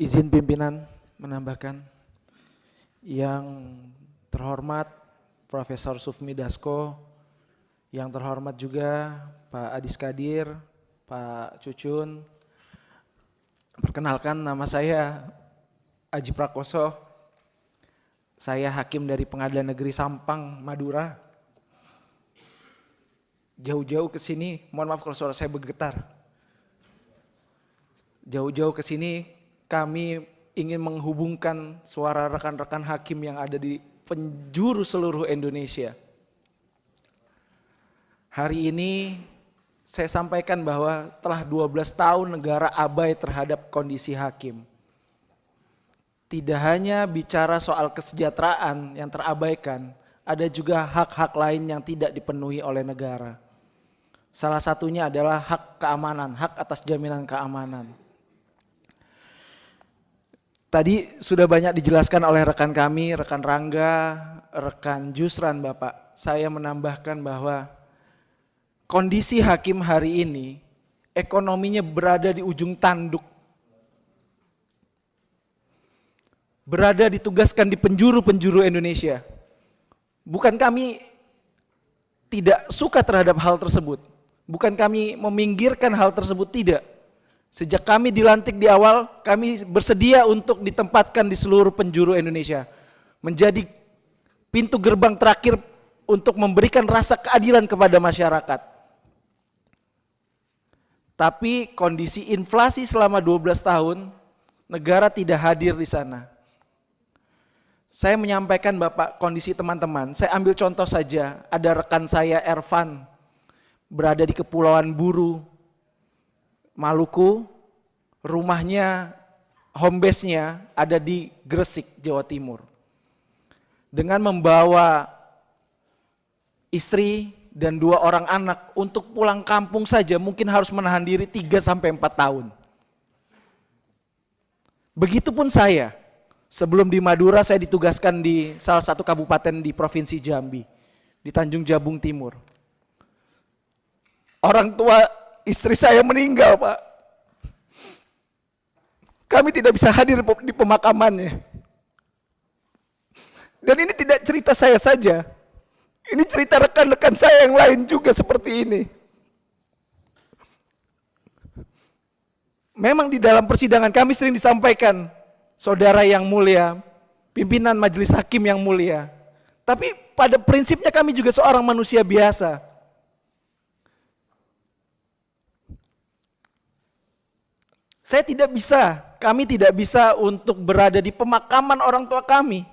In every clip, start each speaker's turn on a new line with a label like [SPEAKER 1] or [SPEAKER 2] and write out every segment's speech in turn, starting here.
[SPEAKER 1] Izin pimpinan menambahkan, yang terhormat Profesor Sufmi Dasko, yang terhormat juga Pak Adis Kadir, Pak Cucun. Perkenalkan, nama saya Aji Prakoso. Saya hakim dari Pengadilan Negeri Sampang, Madura. Jauh-jauh ke sini, mohon maaf kalau suara saya bergetar. Jauh-jauh ke sini kami ingin menghubungkan suara rekan-rekan hakim yang ada di penjuru seluruh Indonesia. Hari ini saya sampaikan bahwa telah 12 tahun negara abai terhadap kondisi hakim. Tidak hanya bicara soal kesejahteraan yang terabaikan, ada juga hak-hak lain yang tidak dipenuhi oleh negara. Salah satunya adalah hak keamanan, hak atas jaminan keamanan. Tadi sudah banyak dijelaskan oleh rekan kami, rekan Rangga, rekan Jusran Bapak. Saya menambahkan bahwa kondisi hakim hari ini, ekonominya berada di ujung tanduk. Berada ditugaskan di penjuru-penjuru Indonesia. Bukan kami tidak suka terhadap hal tersebut. Bukan kami meminggirkan hal tersebut, tidak. Sejak kami dilantik di awal, kami bersedia untuk ditempatkan di seluruh penjuru Indonesia. Menjadi pintu gerbang terakhir untuk memberikan rasa keadilan kepada masyarakat. Tapi kondisi inflasi selama 12 tahun, negara tidak hadir di sana. Saya menyampaikan Bapak kondisi teman-teman, saya ambil contoh saja, ada rekan saya Ervan, berada di Kepulauan Buru, Maluku, rumahnya, home base-nya ada di Gresik, Jawa Timur. Dengan membawa istri dan 2 orang anak untuk pulang kampung saja mungkin harus menahan diri 3-4 tahun. Begitupun saya. Sebelum di Madura saya ditugaskan di salah satu kabupaten di Provinsi Jambi, di Tanjung Jabung Timur. Orang tua istri saya meninggal, Pak. Kami tidak bisa hadir di pemakamannya. Dan ini tidak cerita saya saja. Ini cerita rekan-rekan saya yang lain juga seperti ini. Memang di dalam persidangan kami sering disampaikan, saudara yang mulia, pimpinan majelis hakim yang mulia. Tapi pada prinsipnya kami juga seorang manusia biasa. Kami tidak bisa untuk berada di pemakaman orang tua kami.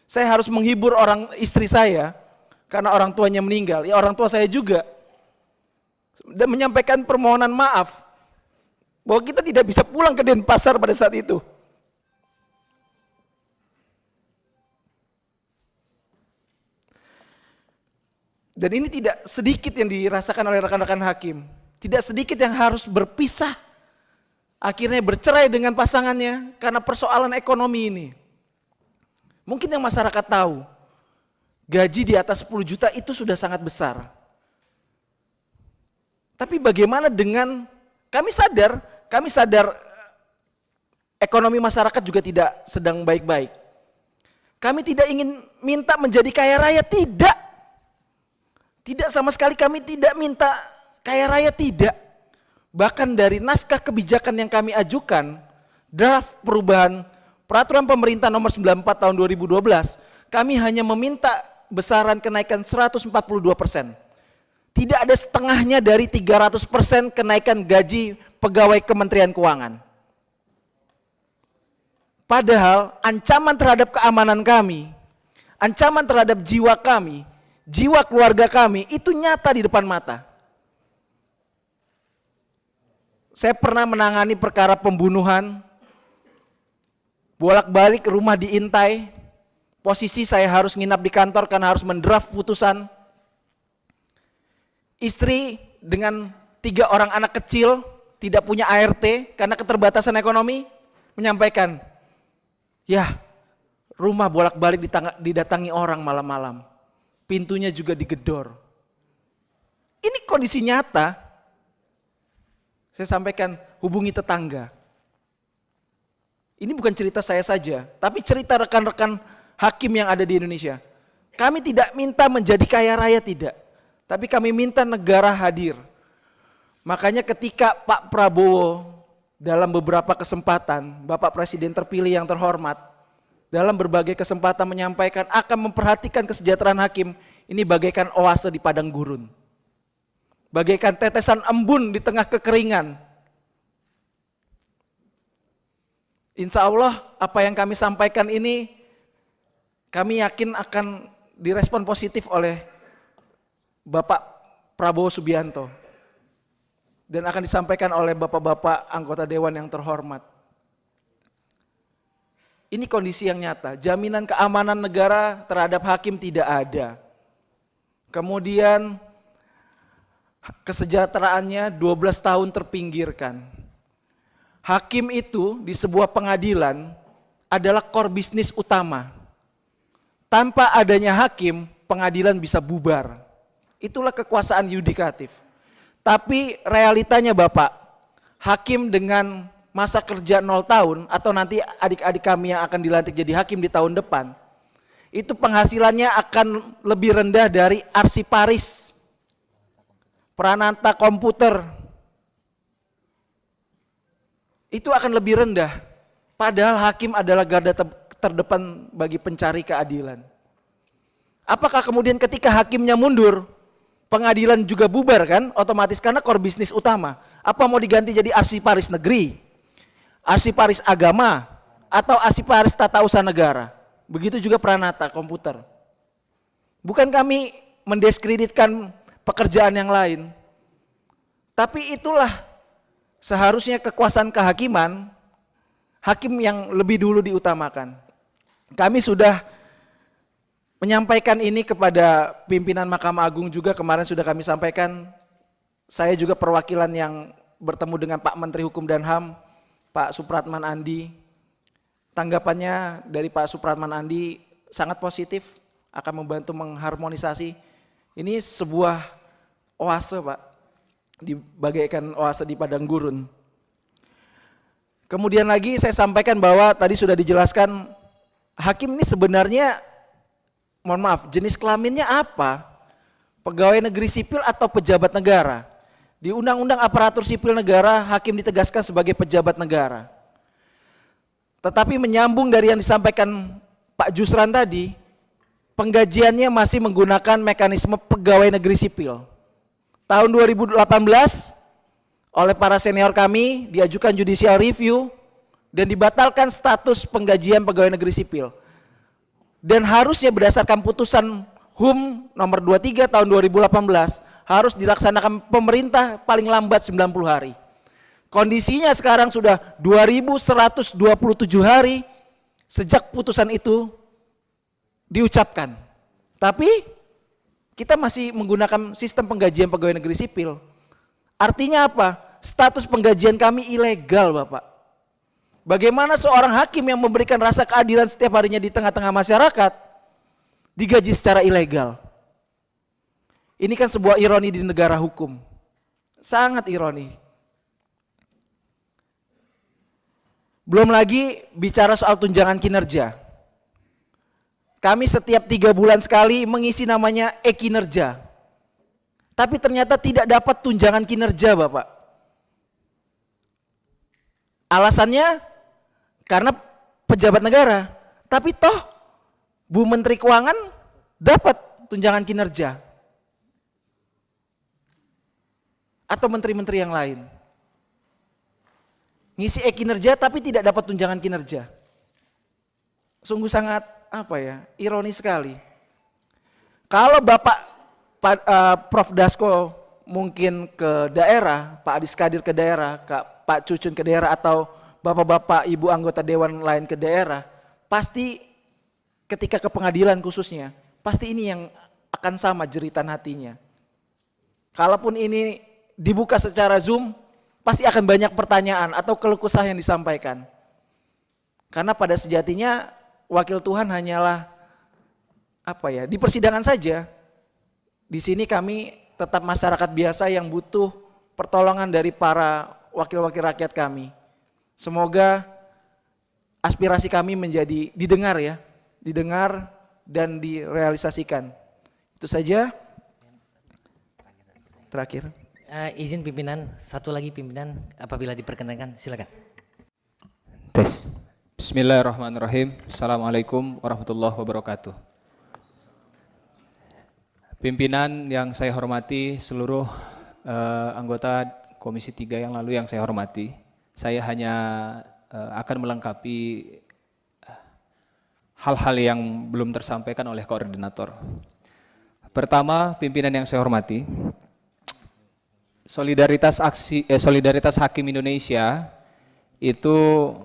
[SPEAKER 1] Saya harus menghibur istri saya, karena orang tuanya meninggal. Ya orang tua saya juga. Dan menyampaikan permohonan maaf, bahwa kita tidak bisa pulang ke Denpasar pada saat itu. Dan ini tidak sedikit yang dirasakan oleh rekan-rekan hakim. Tidak sedikit yang harus berpisah. Akhirnya bercerai dengan pasangannya karena persoalan ekonomi ini. Mungkin yang masyarakat tahu, gaji di atas 10 juta itu sudah sangat besar. Tapi bagaimana dengan, kami sadar ekonomi masyarakat juga tidak sedang baik-baik. Kami tidak ingin minta menjadi kaya raya, tidak. Tidak sama sekali kami tidak minta kaya raya, tidak. Bahkan dari naskah kebijakan yang kami ajukan, draft perubahan peraturan pemerintah nomor 94 tahun 2012, kami hanya meminta besaran kenaikan 142%. Tidak ada setengahnya dari 300% kenaikan gaji pegawai Kementerian Keuangan. Padahal ancaman terhadap keamanan kami, ancaman terhadap jiwa kami, jiwa keluarga kami itu nyata di depan mata. Saya pernah menangani perkara pembunuhan, bolak-balik rumah diintai, posisi saya harus nginap di kantor karena harus mendraft putusan. Istri dengan 3 orang anak kecil, tidak punya ART karena keterbatasan ekonomi, menyampaikan, ya rumah bolak-balik didatangi orang malam-malam. Pintunya juga digedor. Ini kondisi nyata. Saya sampaikan, hubungi tetangga. Ini bukan cerita saya saja, tapi cerita rekan-rekan hakim yang ada di Indonesia. Kami tidak minta menjadi kaya raya, tidak. Tapi kami minta negara hadir. Makanya ketika Pak Prabowo dalam beberapa kesempatan, Bapak Presiden terpilih yang terhormat, dalam berbagai kesempatan menyampaikan akan memperhatikan kesejahteraan hakim, ini bagaikan oase di padang gurun. Bagaikan tetesan embun di tengah kekeringan. Insya Allah apa yang kami sampaikan ini kami yakin akan direspon positif oleh Bapak Prabowo Subianto dan akan disampaikan oleh bapak-bapak anggota dewan yang terhormat. Ini kondisi yang nyata, jaminan keamanan negara terhadap hakim tidak ada. Kemudian kesejahteraannya 12 tahun terpinggirkan. Hakim itu di sebuah pengadilan adalah core bisnis utama. Tanpa adanya hakim, pengadilan bisa bubar. Itulah kekuasaan yudikatif. Tapi realitanya Bapak, hakim dengan masa kerja 0 tahun atau nanti adik-adik kami yang akan dilantik jadi hakim di tahun depan, itu penghasilannya akan lebih rendah dari arsiparis, peranata komputer. Itu akan lebih rendah. Padahal hakim adalah garda terdepan bagi pencari keadilan. Apakah kemudian ketika hakimnya mundur, pengadilan juga bubar kan? Otomatis karena core bisnis utama. Apa mau diganti jadi arsiparis negeri, arsiparis agama, atau arsiparis tata usaha negara? Begitu juga peranata komputer. Bukan kami mendiskreditkan pekerjaan yang lain, tapi itulah seharusnya kekuasaan kehakiman, hakim yang lebih dulu diutamakan. Kami sudah menyampaikan ini kepada pimpinan Mahkamah Agung juga, kemarin sudah kami sampaikan. Saya juga perwakilan yang bertemu dengan Pak Menteri Hukum dan HAM, Pak Supratman Andi. Tanggapannya dari Pak Supratman Andi sangat positif, akan membantu mengharmonisasi. Ini sebuah oase Pak, bagaikan oase di padang gurun. Kemudian lagi saya sampaikan bahwa tadi sudah dijelaskan, hakim ini sebenarnya, mohon maaf, jenis kelaminnya apa? Pegawai negeri sipil atau pejabat negara? Di Undang-Undang Aparatur Sipil Negara, hakim ditegaskan sebagai pejabat negara. Tetapi menyambung dari yang disampaikan Pak Jusran tadi, penggajiannya masih menggunakan mekanisme pegawai negeri sipil. Tahun 2018 oleh para senior kami diajukan judicial review dan dibatalkan status penggajian pegawai negeri sipil. Dan harusnya berdasarkan putusan HUM nomor 23 tahun 2018 harus dilaksanakan pemerintah paling lambat 90 hari. Kondisinya sekarang sudah 2127 hari sejak putusan itu diucapkan. Tapi kita masih menggunakan sistem penggajian pegawai negeri sipil. Artinya apa? Status penggajian kami ilegal Bapak. Bagaimana seorang hakim yang memberikan rasa keadilan setiap harinya di tengah-tengah masyarakat digaji secara ilegal? Ini kan sebuah ironi di negara hukum. Sangat ironi. Belum lagi bicara soal tunjangan kinerja. Kami setiap 3 bulan sekali mengisi namanya e-kinerja. Tapi ternyata tidak dapat tunjangan kinerja Bapak. Alasannya karena pejabat negara. Tapi toh Bu Menteri Keuangan dapat tunjangan kinerja. Atau menteri-menteri yang lain. Ngisi e-kinerja tapi tidak dapat tunjangan kinerja. Sungguh sangat ironis sekali. Kalau Bapak Prof. Dasko mungkin ke daerah, Pak Adis Kadir ke daerah, Pak Cucun ke daerah, atau Bapak-bapak Ibu anggota dewan lain ke daerah, pasti ketika ke pengadilan khususnya, pasti ini yang akan sama jeritan hatinya. Kalaupun ini dibuka secara Zoom, pasti akan banyak pertanyaan atau keluh kesah yang disampaikan. Karena pada sejatinya wakil Tuhan hanyalah di persidangan saja. Di sini kami tetap masyarakat biasa yang butuh pertolongan dari para wakil-wakil rakyat kami. Semoga aspirasi kami menjadi didengar ya, didengar dan direalisasikan. Itu saja. Terakhir.
[SPEAKER 2] Izin pimpinan, satu lagi pimpinan apabila diperkenankan, silakan.
[SPEAKER 3] Tes. Bismillahirrahmanirrahim. Assalamualaikum warahmatullahi wabarakatuh. Pimpinan yang saya hormati, seluruh anggota Komisi 3 yang lalu yang saya hormati, saya hanya akan melengkapi hal-hal yang belum tersampaikan oleh koordinator. Pertama, pimpinan yang saya hormati, solidaritas hakim Indonesia itu